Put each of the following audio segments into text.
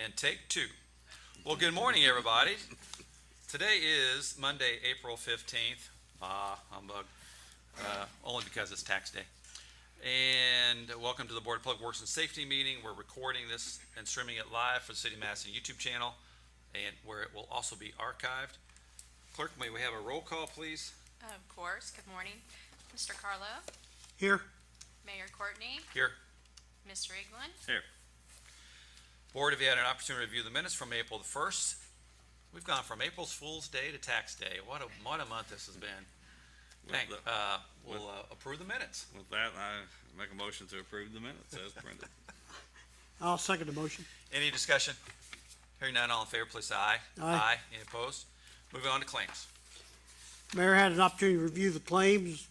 And take two. Well, good morning, everybody. Today is Monday, April 15th. Humbug. Only because it's tax day. And welcome to the Board of Public Works and Safety meeting. We're recording this and streaming it live for the City of Madison YouTube channel, and where it will also be archived. Clerk, may we have a roll call, please? Of course. Good morning. Mr. Carlo? Here. Mayor Courtney? Here. Mr. Eglin? Here. Board, have you had an opportunity to review the minutes from April the 1st? We've gone from April's Fool's Day to Tax Day. What a month this has been. We'll approve the minutes. With that, I make a motion to approve the minutes as printed. I'll second the motion. Any discussion? Hearing none, all in favor, please say aye. Aye. Any opposed? Moving on to claims. Mayor had an opportunity to review the claims.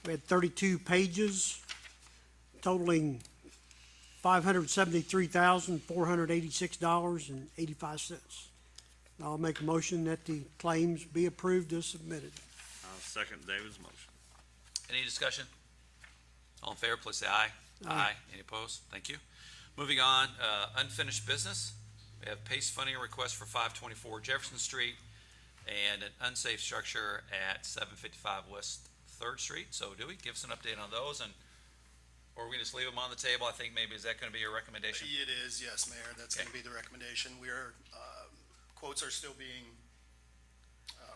We had 32 pages totaling $573,486.85. I'll make a motion that the claims be approved as submitted. I'll second David's motion. Any discussion? All in favor, please say aye. Aye. Any opposed? Thank you. Moving on, unfinished business. We have PACE funding request for 524 Jefferson Street and an unsafe structure at 755 West 3rd Street. So do we give us an update on those, or we just leave them on the table? I think maybe, is that going to be your recommendation? It is, yes, Mayor. That's Okay. going to be the recommendation. Quotes are still being,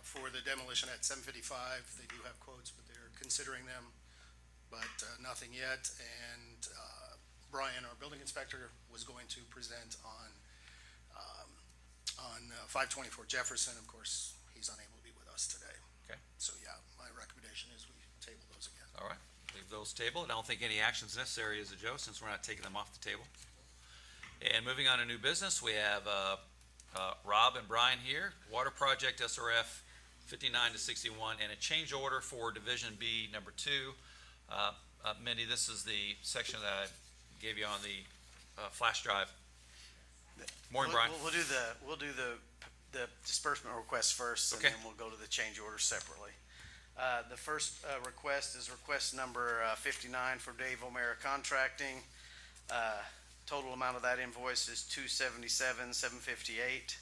for the demolition at 755. They do have quotes, but they're considering them, but nothing yet. And Brian, our building inspector, was going to present on 524 Jefferson. Of course, he's unable to be with us today. Okay. So yeah, my recommendation is we table those again. All right, leave those tabled. I don't think any action is necessary, is it, Joe, since we're not taking them off the table? And moving on to new business, we have Rob and Brian here. Water project SRF 59 to 61 and a change order for Division B number 2. Mindy, this is the section that I gave you on the flash drive. Morning, Brian. We'll do the disbursement request first, and Okay. then we'll go to the change order separately. The first request is request number 59 for Dave O'Mara Contracting. Total amount of that invoice is $277,758.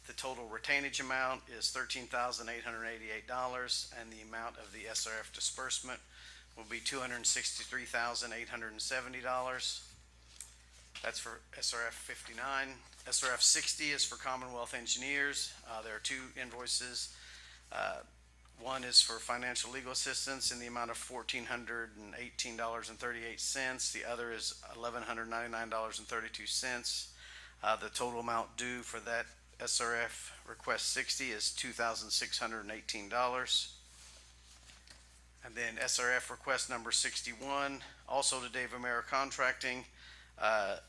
The total retainage amount is $13,888, and the amount of the SRF disbursement will be $263,870. That's for SRF 59. SRF 60 is for Commonwealth Engineers. There are two invoices. One is for financial legal assistance in the amount of $1,418.38. The other is $1,199.32. The total amount due for that SRF request 60 is $2,618. And then SRF request number 61, also to Dave O'Mara Contracting. The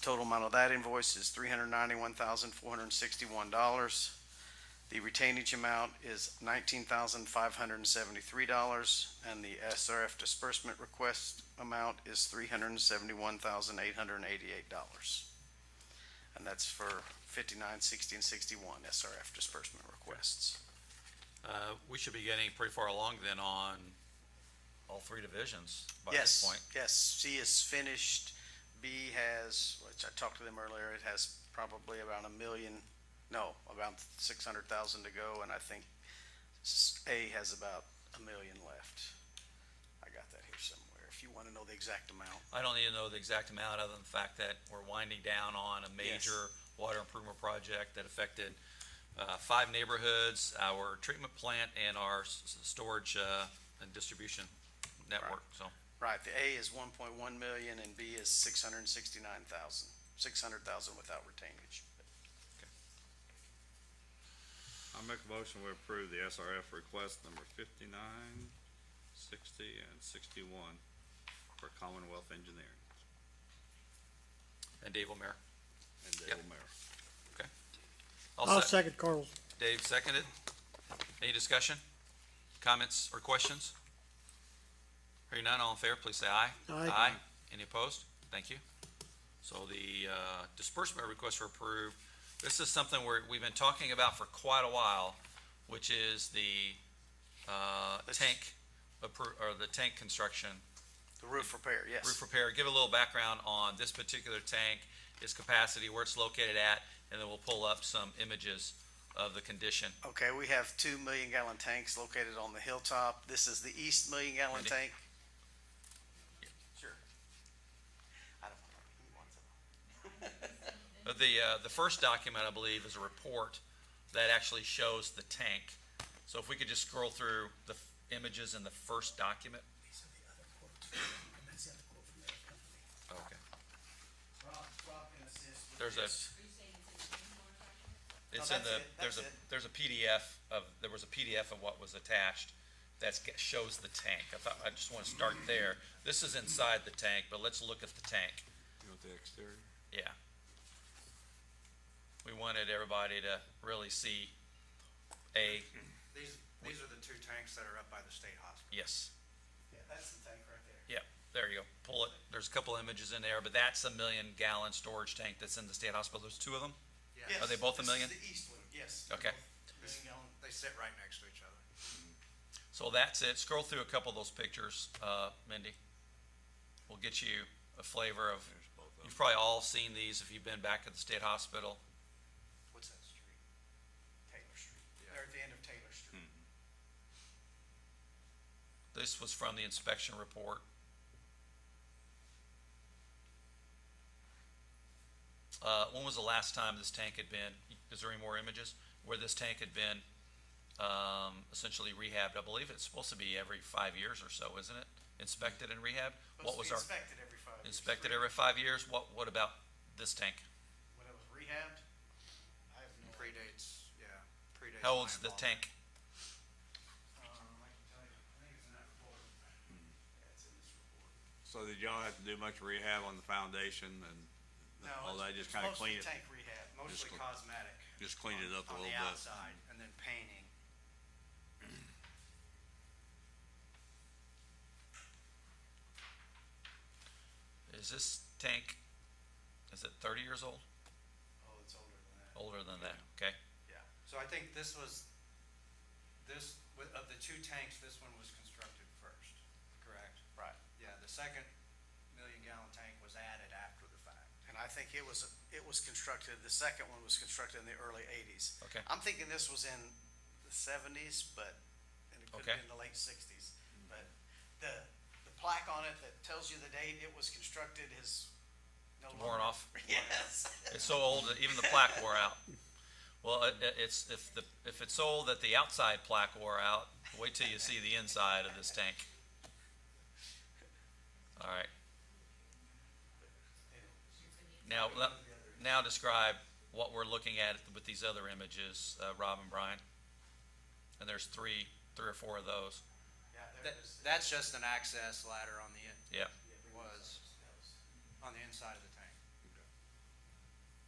total amount of that invoice is $391,461. The retainage amount is $19,573, and the SRF disbursement request amount is $371,888. And that's for 59, 60, and 61 SRF disbursement requests. We should be getting pretty far along then on all three divisions by this point. Yes, C is finished. B has, which I talked to them earlier, it has probably about about 600,000 to go, and I think A has about $1 million left. I got that here somewhere, if you want to know the exact amount. I don't need to know the exact amount other than the fact that we're winding down on a major water improvement project that affected 5 neighborhoods, our treatment plant, and our storage and distribution network. Right. So. Right, the A is 1.1 million and B is 669,000, 600,000 without retainage. I'll make a motion we approve the SRF request number 59, 60, and 61 for Commonwealth Engineering And Dave O'Mara. and Dave Yep. O'Mara. Okay. I'll second Carl's. Dave seconded. Any discussion, comments, or questions? Hearing none, all in favor, please say aye. Aye. Any opposed? Thank you. So the disbursement requests were approved. This is something we've been talking about for quite a while, which is the tank construction. The roof repair, yes. Roof repair. Give a little background on this particular tank its capacity, where it's located at, and then we'll pull up some images of the condition. Okay, we have 2 million-gallon tanks located on the hilltop. This is the east million-gallon Andy? tank. Sure. I don't know. He wants it. The first document, I believe, is a report that actually shows the tank. So if we could just scroll through the images in the first document. These are the other quotes, and that's the other quote from the other company. Okay. Rob can assist with There's a, this. it's No, in the, that's it. there's a PDF there was a PDF of what was attached that shows the tank. I just want to start there. This is inside the tank, but let's look at the tank. You want the exterior? Yeah. We wanted everybody to really see These are the two tanks that are up by the state hospital. yes. Yeah, that's the tank right there. Yeah, there you go. Pull it. There's a couple images in there, but that's a 1 million-gallon storage tank that's in the state hospital. There's two of them? Yes, Are they both a this is million? the east one, yes. Okay. Million-gallon. They sit right next to each other. So that's it. Scroll through a couple of those pictures, Mindy. We'll get you a flavor of, There's both of them. you've probably all seen these if you've been back at the state hospital. What's that street? Taylor Street. They're at the end of Taylor Street. This was from the inspection report. When was the last time this tank had been, is there any more images, where this tank had been essentially rehabbed? I believe it's supposed to be every 5 years or so, isn't it? Inspected and rehabbed? What was our, Inspected every 5 years. inspected every 5 years? What about this tank? When it was rehabbed, I have no. Predates, yeah, predates. How old's my the involvement. tank? I can tell you, I think it's in that report. Yeah, it's in this report. So did y'all have to do much rehab on the foundation and No, all that, it's just kinda mostly clean it, tank rehab. Mostly Just- cosmetic. just clean it up a on little the bit? outside, and then painting. Is this tank, is it 30 years old? Oh, it's older than that. Older than that, okay? Yeah, so I think this was, of the two tanks, this one was constructed first, correct? Right. Yeah, the second 1 million-gallon tank was added after the fact. And I think it was constructed, the second one was constructed in the early 80s. Okay. I'm thinking this was in the 70s, but, and it could Okay. have been the late 60s. But the plaque on it that tells you the date it was constructed is no longer. Worn off? Yes. It's so old that even the plaque wore out. Well, it's, if it's so old that the outside plaque wore out, wait till you see the inside of this tank. All right. Now describe what we're looking at with these other images, Rob and Brian. And there's three or four of those. Yeah, there That, it is. that's just an access ladder on the, Yeah. was on the inside of the tank.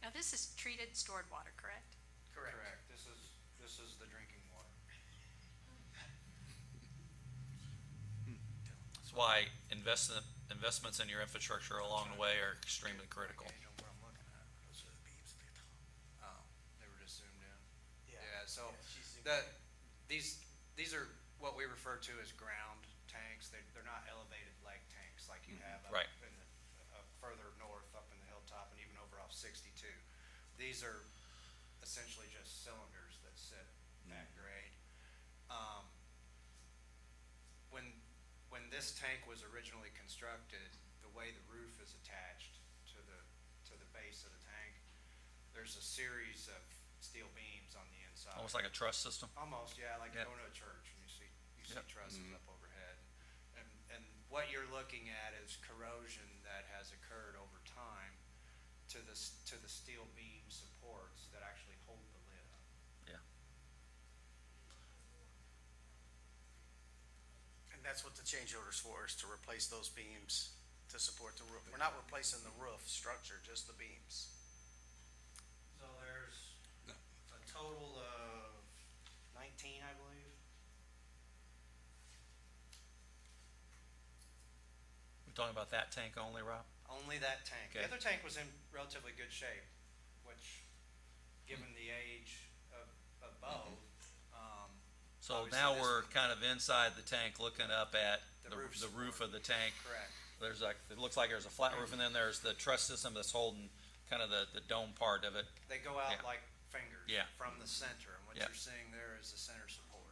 Now, this is treated stored water, correct? Correct. This is the drinking water. That's why investments in your infrastructure along the way are extremely critical. Okay, you know what I'm looking at. Those are the beams at the top. Oh, they were just zoomed in. Yeah. Yeah, so she's zoomed the, in. these are what we refer to as ground tanks. They're not elevated leg tanks like you have up Right. in the, further north, up in the hilltop and even over off 62. These are essentially just cylinders that sit that grade. When this tank was originally constructed, the way the roof is attached to the base of the tank, there's a series of steel beams on the inside. Almost like a truss system. Almost, yeah, like Yep. going to a church and you see Yep. trusses up overhead. And what you're looking at is corrosion that has occurred over time to the steel beam supports that actually hold the lid up. Yeah. And that's what the change order's for, is to replace those beams to support the roof. We're not replacing the roof structure, just the beams. So there's a total of 19, I believe. We're talking about that tank only, Rob? Only that tank. Okay. The other tank was in relatively good shape, which, given the age of both, So obviously now this we're one- kind of inside the tank, looking up at The the roof roof of the tank. correct. There's like, it looks like there's a flat roof, and then there's the truss system that's holding kind of the dome part of it. They go out Yeah. like fingers. Yeah. From the center, and what Yeah. you're seeing there is the center support.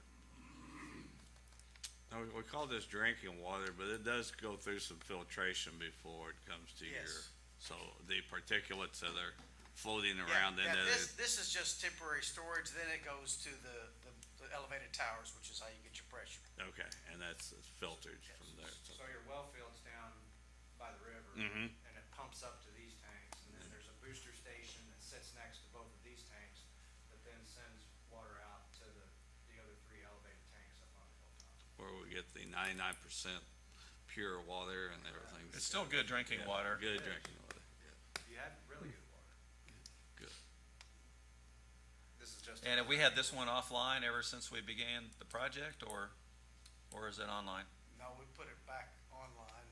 Now, we call this drinking water, but it does go through some filtration before it comes to your, Yes. so the particulates that are floating Yeah, around in yeah, there. this is just temporary storage, then it goes to the elevated towers, which is how you get your pressure. Okay, and that's filtered from there, so. So your well field's down by the river, Mhm. and it pumps up to these tanks, and then there's a booster station that sits next to both of these tanks, that then sends water out to the other three elevated tanks up on the hilltop. Where we get the 99% pure water and everything. It's still good drinking Yeah, water. Good drinking water, You have really good water. good. This is just. And have we had this one offline ever since we began the project, or is it online? No, we put it back online,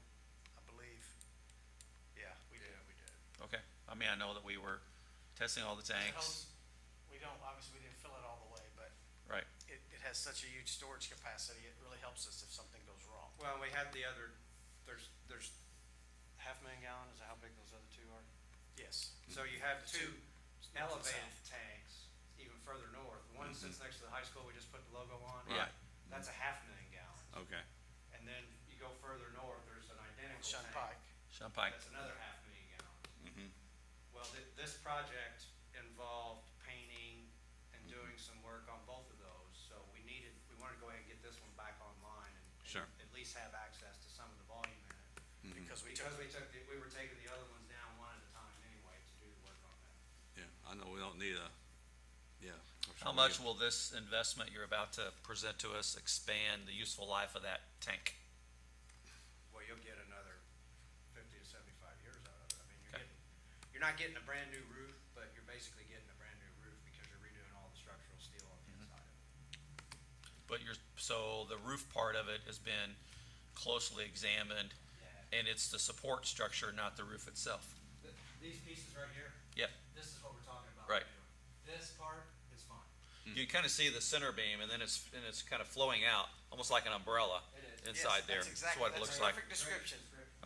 I believe. Yeah, we did. Yeah, we did. Okay, I mean, I know that we were testing all the It tanks, helps- We don't, obviously, we didn't fill it all the way, but right? it has such a huge storage capacity, it really helps us if something goes wrong. Well, we had the other, there's 500,000 gallon, is that how big those other two are? Yes. So you have The two north and elevated south. tanks, even further north. One sits next to the high school we just put the logo on. Yeah. That's 500,000 gallons. Okay, And then you go further north, there's an identical Shun tank. Pike. Champagne. That's another 500,000 gallons. mhm, Well, this project involved painting and doing some work on both of those, so we wanted to go ahead and get this one back online and Sure. at least have access to some of the volume in it. Because we Because took, we were taking the other ones down one at a time anyway to do the work on that. yeah, I know we don't need yeah. How much will this investment you're about to present to us expand the useful life of that tank? Well, you'll get another 50 to 75 years out of it. I mean, Okay. you're not getting a brand new roof, but you're basically getting a brand new roof because you're redoing all the structural steel on the inside of it. But so the roof part of it has been closely examined, and it's the support structure, not the roof itself. These pieces right here, Yep, this is what we're talking about. Right. doing. This part is fine. you kind of see the center beam, and then it's kind of flowing out, almost like an umbrella It is. yes, inside there. that's exactly, what it that's looks a like. perfect description,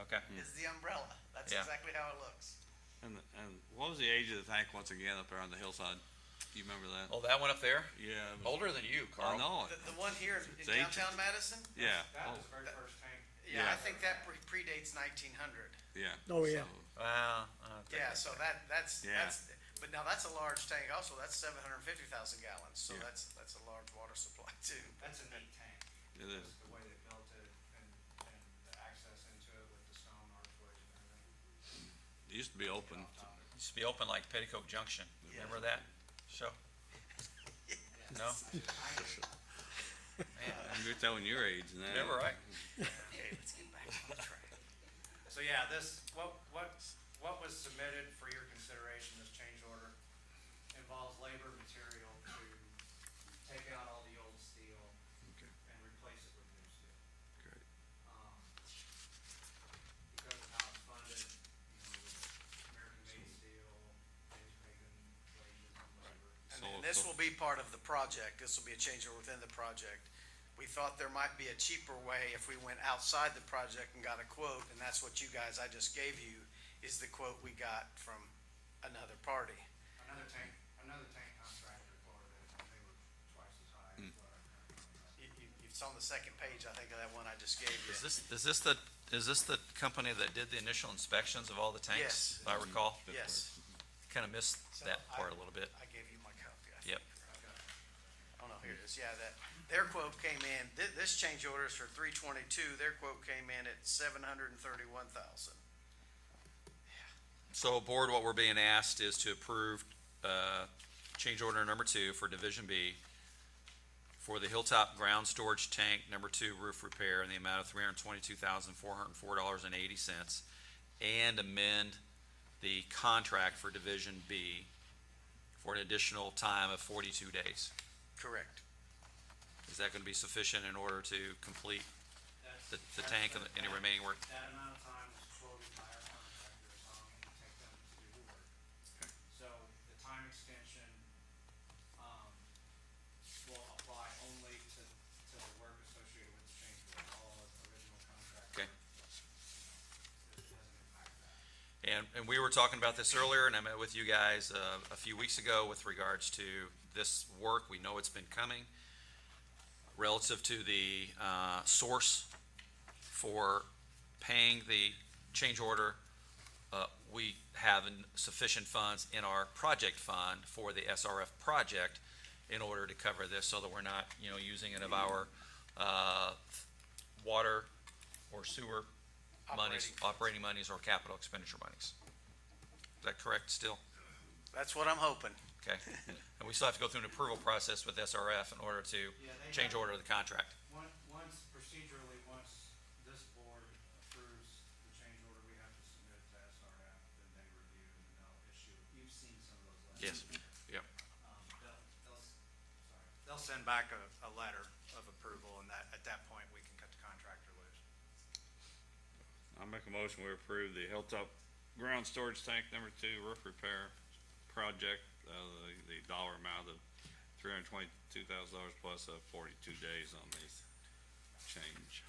Okay, is the umbrella. That's Yeah. exactly how it looks. And what was the age of the tank once again up there on the hillside? Do you remember that? oh, that one up there? Yeah. it was- Older than you, I Carl. know The, it. the one here in It's ancient. downtown Madison, Yeah, That oh, was the very first tank. yeah, Yeah. I think that predates 1900. yeah. Oh, yeah. So, Wow. Yeah, so that's, Yeah. but now that's a large tank also, that's 750,000 gallons, so Yeah. that's a large water supply too. That's a neat tank. It is. Just the way they built it and the access into it with the stone archways and everything. It used to be open. On top of it. Used to be open like Petticoat Junction. Yeah. Remember that show? No? You're telling your age now. Remember, right? Okay, let's get back on track. So yeah, what was submitted for your consideration, this change order, involves labor, material to take out all the old steel Okay, and replace it with new steel. great. Because of how it's funded, with American-made steel, James Bacon wages and labor. And this will be part of the project, this will be a change order within the project. We thought there might be a cheaper way if we went outside the project and got a quote, and that's what you guys, I just gave you, is the quote we got from another party. Another tank contractor quoted it, and they were twice as high as what our current contract. It's on the second page, I think, of that one I just gave you. Is this the company that did the initial inspections of all the tanks? Yes. If I recall? Yes. Kind of missed So that I- part a little bit. I gave you my copy, I think. Yep. Oh, no, here it is, yeah, their quote came in, this change order is for 322, their quote came in at 731,000. So, board, what we're being asked is to approve, change order number 2 for Division B for the Hilltop Ground Storage Tank number 2 roof repair in the amount of $322,404.80, and amend the contract for Division B for an additional time of 42 days. Correct. Is that gonna be sufficient in order to complete the That's- tank and any remaining work? That amount of time was quoted by our contractor, so I'm gonna take them to do the work. So the time extension, will apply only to the work associated with the change order, all of the original contract. Okay. It doesn't impact that. And and we were talking about this earlier, and I met with you guys a few weeks ago with regards to this work. We know it's been coming. Relative to the source for paying the change order, we have sufficient funds in our project fund for the SRF project in order to cover this, so that we're not, using it of our water or sewer monies, operating monies, or capital expenditure monies. Is that correct still? That's what I'm hoping. Okay. And we still have to go through an approval process with SRF in order to change order the contract. Once procedurally, once this board approves the change order, we have to submit it to SRF, then they review and then they'll issue. You've seen some of those letters. Yes. Yep. They'll send back a letter of approval, and at that point, we can cut the contractor loose. I'll make a motion, we approve the Hilltop Ground Storage Tank number 2 roof repair project, the dollar amount of $322,000 plus 42 days on the change.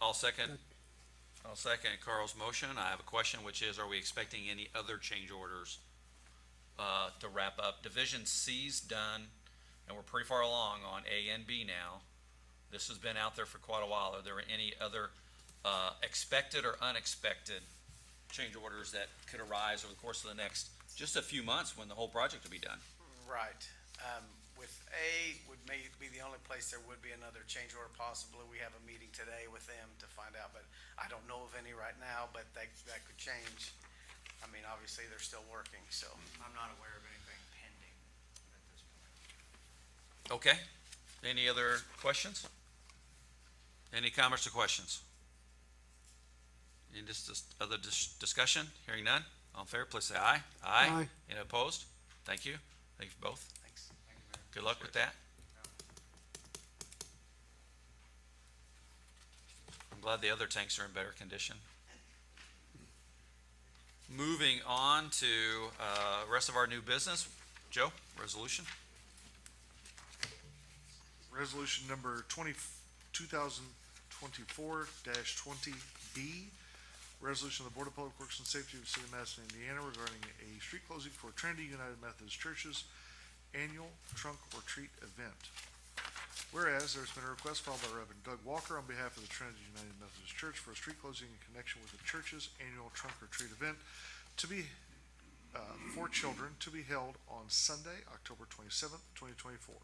I'll second Carl's motion. I have a question, which is, are we expecting any other change orders to wrap up? Division C's done, and we're pretty far along on A and B now. This has been out there for quite a while. Are there any other expected or unexpected change orders that could arise over the course of the next just a few months when the whole project will be done? Right. With A would may be the only place there would be another change order possibly. We have a meeting today with them to find out, but I don't know of any right now, but that could change. I mean, obviously, they're still working, so. I'm not aware of anything pending at this point. Okay. Any other questions? Any comments or questions? Any other discussion? Hearing none? All in favor, please say aye. Aye. Any opposed? Thank you. Thank you both. Thanks. Thank you, Mayor. Good luck with that. I'm glad the other tanks are in better condition. Moving on to rest of our new business. Joe, resolution? Resolution number 2024-20B. Resolution of the Board of Public Works and Safety of the City of Madison, Indiana regarding a street closing for Trinity United Methodist Church's annual trunk or treat event. Whereas there's been a request filed by Reverend Doug Walker on behalf of the Trinity United Methodist Church for a street closing in connection with the church's annual trunk or treat event to be for children to be held on Sunday, October 27th, 2024.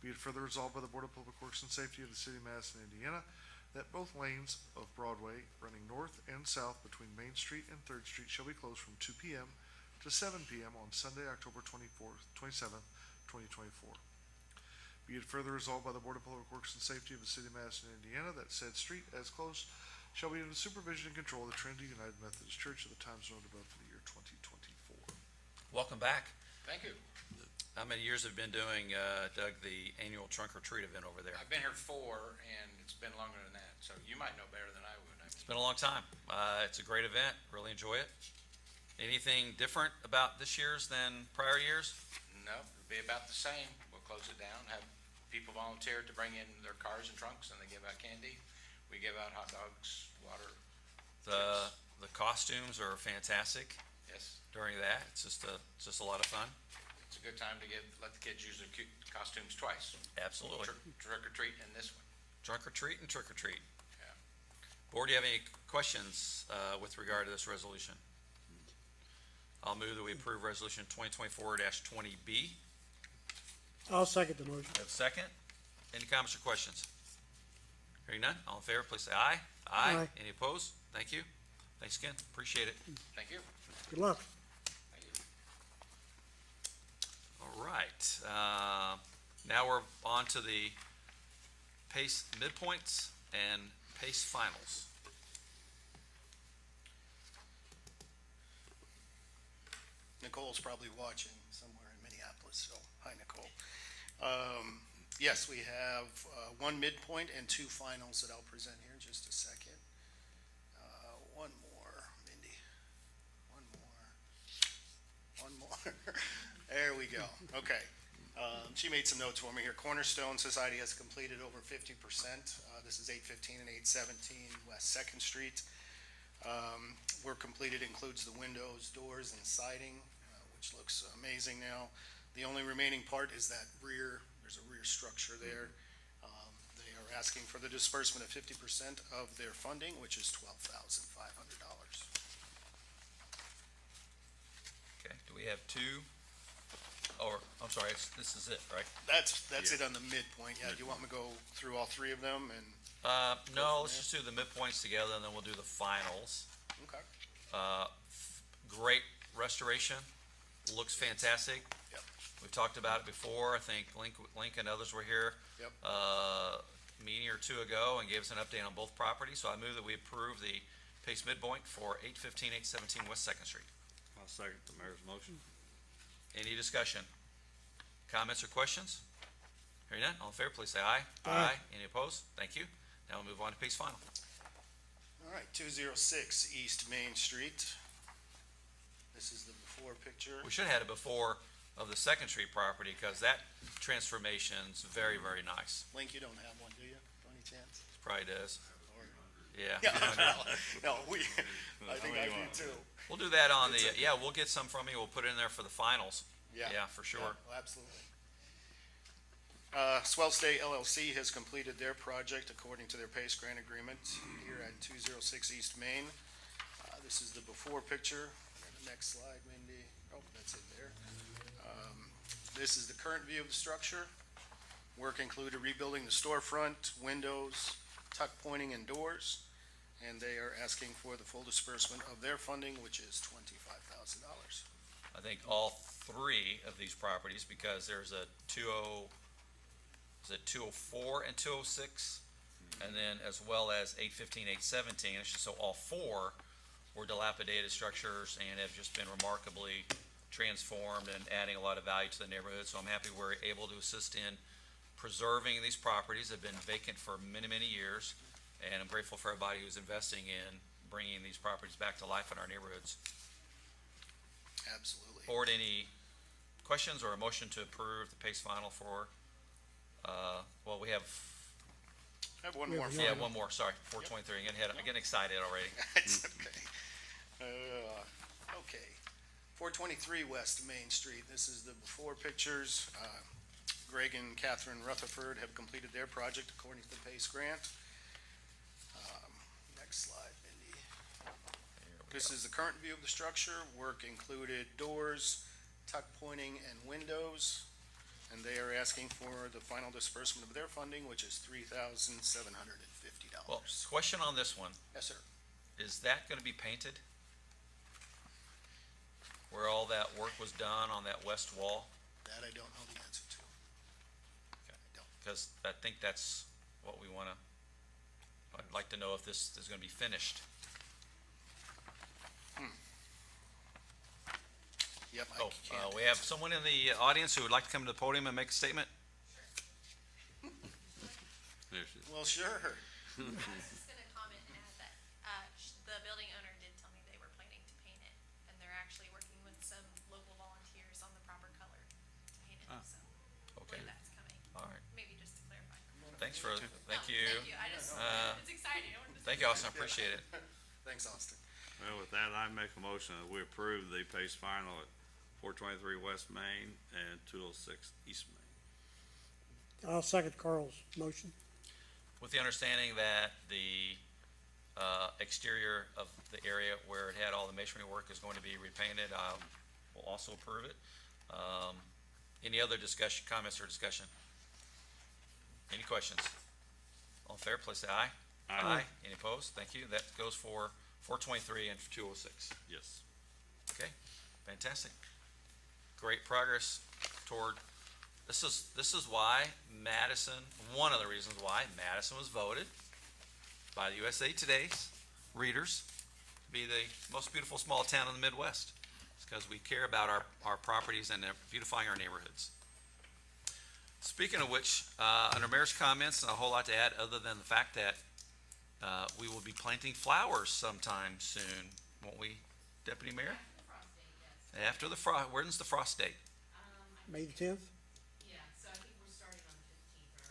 Be it further resolved by the Board of Public Works and Safety of the City of Madison, Indiana, that both lanes of Broadway running north and south between Main Street and 3rd Street shall be closed from 2 p.m. to 7 p.m. on Sunday, October 27th, 2024. Be it further resolved by the Board of Public Works and Safety of the City of Madison, Indiana, that said street as closed shall be under the supervision and control of the Trinity United Methodist Church at the times noted above for the year 2024. Welcome back. Thank you. How many years have you been doing, Doug, the annual trunk or treat event over there? I've been here 4, and it's been longer than that, so you might know better than I would. It's been a long time. It's a great event. Really enjoy it. Anything different about this year's than prior years? No, it'll be about the same. We'll close it down, have people volunteer to bring in their cars and trunks, and they give out candy. We give out hot dogs, water. The costumes are fantastic Yes, during that. It's just a lot of fun. it's a good time to let the kids use their cute costumes twice. Absolutely. Trick or treat and this one. Trunk or treat and trick or treat. Yeah. Board, do you have any questions with regard to this resolution? I'll move that we approve resolution 2024-20B. I'll second the motion. Have a second? Any comments or questions? Hearing none, all in favor, please say aye. Aye. Any opposed? Thank you. Thanks again, appreciate it. Thank you. Good luck. Thank you. All right, now we're on to the PACE midpoints and PACE finals. Nicole's probably watching somewhere in Minneapolis, so hi, Nicole. Yes, we have one midpoint and 2 finals that I'll present here in just a second. One more, Mindy. One more. There we go. Okay. She made some notes for me here. Cornerstone Society has completed over 50%. This is 815 and 817 West Second Street. Work completed includes the windows, doors, and siding, which looks amazing now. The only remaining part is that there's a rear structure there. They are asking for the disbursement of 50% of their funding, which is $12,500. Okay, do we have two? Or, I'm sorry, this is it, right? That's it on the midpoint. Yeah, do you want me to go through all three of them and? No, let's just do the midpoints together, and then we'll do the finals. Okay. Great restoration, looks fantastic. Yep. We've talked about it before, I think Link and others were here. Yep. A meeting or two ago and gave us an update on both properties, so I move that we approve the Pace midpoint for 815, 817 West Second Street. I'll second the mayor's motion. Any discussion? Comments or questions? Hearing none, all in favor, please say aye. Aye. Any opposed? Thank you. Now we'll move on to Pace final. All right, 206 East Main Street. This is the before picture. We should have had it before of the Second Street property, because that transformation's very, very nice. Link, you don't have one, do you, by any chance? Probably does. Or- Yeah. No, I think I do too. We'll do that on the, yeah, we'll get some from you. We'll put it in there for the finals. Yeah, for sure. Yeah, well, absolutely. Swell Stay LLC has completed their project according to their PACE grant agreement here at 206 East Main. This is the before picture. The next slide, Mindy. Oh, that's it there. This is the current view of the structure. Work included rebuilding the storefront, windows, tuck pointing, and doors. And they are asking for the full disbursement of their funding, which is $25,000. I think all three of these properties, because there's a 204 and 206, and then as well as 815, 817. So all four were dilapidated structures and have just been remarkably transformed and adding a lot of value to the neighborhood. So I'm happy we're able to assist in preserving these properties. They've been vacant for many, many years, and I'm grateful for everybody who's investing in bringing these properties back to life in our neighborhoods. Absolutely. Board, any questions or a motion to approve the PACE final for, well, we have, I have one We more. have for yeah, you. one more, sorry, 423, I'm getting excited already. It's okay. Okay. 423 West Main Street. This is the before pictures. Greg and Catherine Rutherford have completed their project according to the PACE grant. Next slide, Mindy. Here we This go. is the current view of the structure. Work included doors, tuck pointing, and windows. And they are asking for the final disbursement of their funding, which is $3,750. Well, question on this one, Yes, sir. is that gonna be painted? Where all that work was done on that west wall? That I don't know the answer to. Okay. I don't. Because I think that's what we wanna, I'd like to know if this is gonna be finished. Yep, I Oh, can't. we have someone in the audience who would like to come to the podium and make a statement? Well, sure. I was just gonna comment and add that, the building owner did tell me they were planning to paint it, and they're actually working with some local volunteers on the proper color to paint it, so Okay, hopefully that's coming, all right. maybe just to clarify. Thank No, you. Thank you, I just, it's exciting. I wanted to Thank say you, Austin, I appreciate it. Thanks, Austin. Well, with that, I make a motion that we approve the PACE final at 423 West Main and 206 East Main. I'll second Carl's motion. With the understanding that the exterior of the area where it had all the masonry work is going to be repainted, we'll also approve it. Any other discussion, comments or discussion? Any questions? All in favor, please say aye. Aye. Any opposed? Thank you. That goes for 423 and 206. Yes. Okay, fantastic. Great progress toward, this is why Madison, one of the reasons why Madison was voted by the USA Today's readers to be the most beautiful small town in the Midwest. It's because we care about our properties and beautifying our neighborhoods. Speaking of which, under mayor's comments, a whole lot to add other than the fact that we will be planting flowers sometime soon, won't we, Deputy Mayor? After the frost, when's the frost date? May the 10th? Yeah,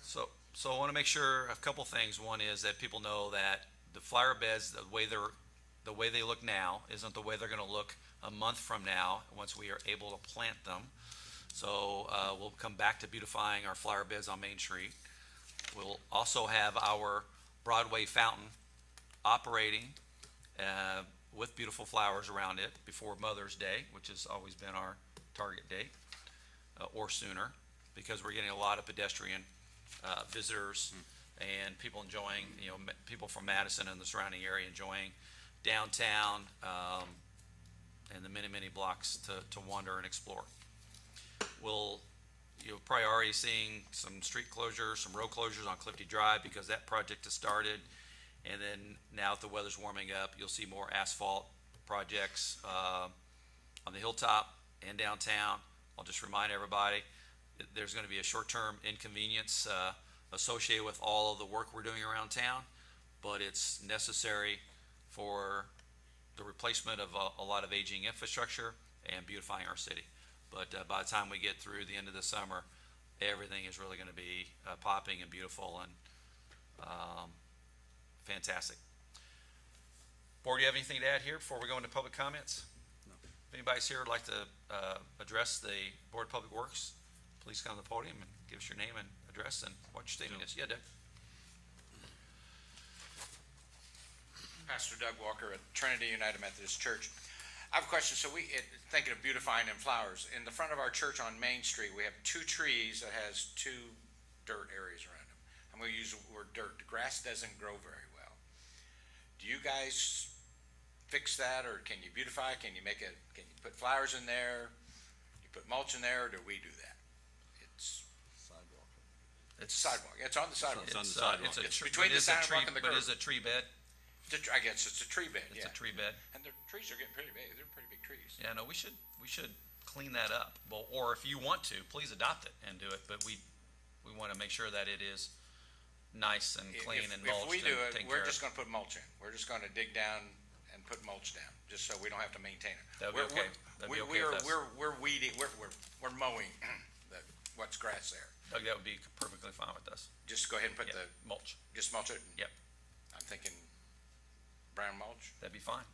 So I want to make sure a couple things. One is that people know that the flower beds, the way they look now, isn't the way they're going to look a month from now once we are able to plant them. So we'll come back to beautifying our flower beds on Main Street. We'll also have our Broadway fountain operating with beautiful flowers around it before Mother's Day, which has always been our target date, or sooner, because we're getting a lot of pedestrian visitors and people enjoying, people from Madison and the surrounding area enjoying downtown and the many blocks to wander and explore. You'll probably already seeing some street closures, some road closures on Clifty Drive because that project has started. And then now that the weather's warming up, you'll see more asphalt projects on the hilltop and downtown. I'll just remind everybody that there's going to be a short-term inconvenience associated with all of the work we're doing around town, but it's necessary for the replacement of a lot of aging infrastructure and beautifying our city. But by the time we get through the end of the summer, everything is really going to be popping and beautiful and fantastic. Board, do you have anything to add here before we go into public comments? No. If anybody's here would like to address the Board of Public Works, please come to the podium and give us your name and address and what your statement is. Yeah, Doug. Pastor Doug Walker at Trinity United Methodist Church. I have a question. So thinking of beautifying and flowers, in the front of our church on Main Street, we have 2 trees that has 2 dirt areas around them. I'm going to use the word dirt. The grass doesn't grow very well. Do you guys fix that, or can you beautify? Can you put flowers in there? You put mulch in there, or do we do that? It's a sidewalk. It's on the sidewalk. It's on the sidewalk. It's between the sidewalk and the curb. But is it a tree bed? I guess it's a tree bed. It's a tree bed. And the trees are getting pretty big. They're pretty big trees. Yeah, no, we should clean that up. Well, or if you want to, please adopt it and do it. But we want to make sure that it is nice and clean and mulched. If we do and it, taken we're care just going to put mulch in. We're just going to dig down and put mulch down, just so we don't have to maintain it. That'd be okay. That'd be okay with us. We're weeding. We're mowing what's grass there. Doug, that would be perfectly fine with us. Just go ahead and put Yeah, the mulch. just mulch it. Yep, I'm thinking brown mulch. that'd be fine.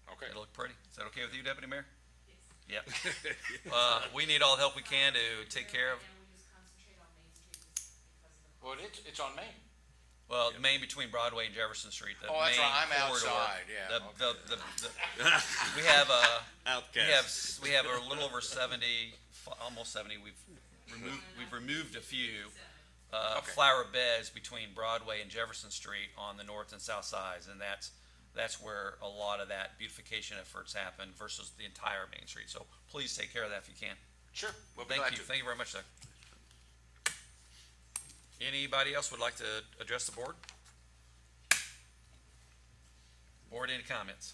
Okay. It'll look pretty. Is that okay with you, Deputy Mayor? Yes. Yep. We need all the help we can to take care of. And we just concentrate on Main Street because of the. Well, it's on Main. Well, the main between Broadway and Jefferson Street. The Oh, that's main right. I'm corridor. outside. Yeah. We have Outcast. we have a little over 70, almost 70. We've removed a few Okay. flower beds between Broadway and Jefferson Street on the north and south sides, and that's where a lot of that beautification efforts happen versus the entire Main Street. So please take care of that if you can. Sure. We'll be Thank glad you. to. Thank you very much, sir. Anybody else would like to address the board? Board, any comments?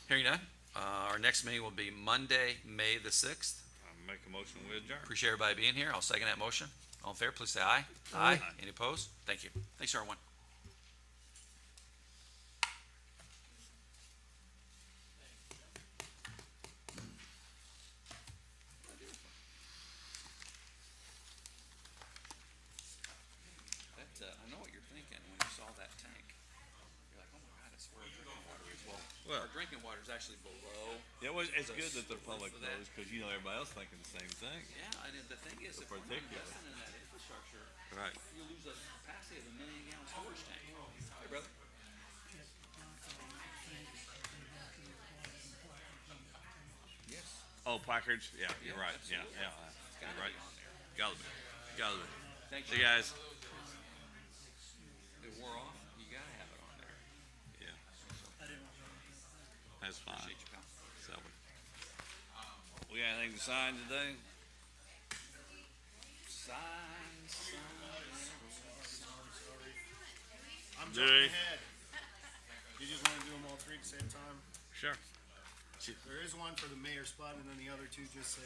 Hearing none, our next meeting will be Monday, May the 6th. I'll make a motion we adjourn. Appreciate everybody being here. I'll second that motion. All in favor, please say aye. Aye. Any opposed? Thank you. Thanks, everyone. I know what you're thinking when you saw that tank. You're like, oh my God, it's where our drinking water is. Well, our drinking water is actually below. Yeah, well, it's good that the surface public of that. knows, because everybody else thinking the same thing. Yeah, and the thing is, if we're not Ridiculous. investing in that infrastructure, Right. you lose a capacity of 1 million gallon storage tank. Hey, brother. Yes. Oh, placards? Yeah, you're Yeah, right. Yeah, absolutely. yeah. Gotta You're right. be on there. Gotta be. Gotta be. Thank See you guys. It wore off, you gotta have it on there. Yeah. That's fine. Appreciate you, pal. So, we got anything to sign today? I'm Jay. jumping ahead. You just want to do them all 3 at the same time? Sure. There is one for the mayor spot, and then the other 2 just say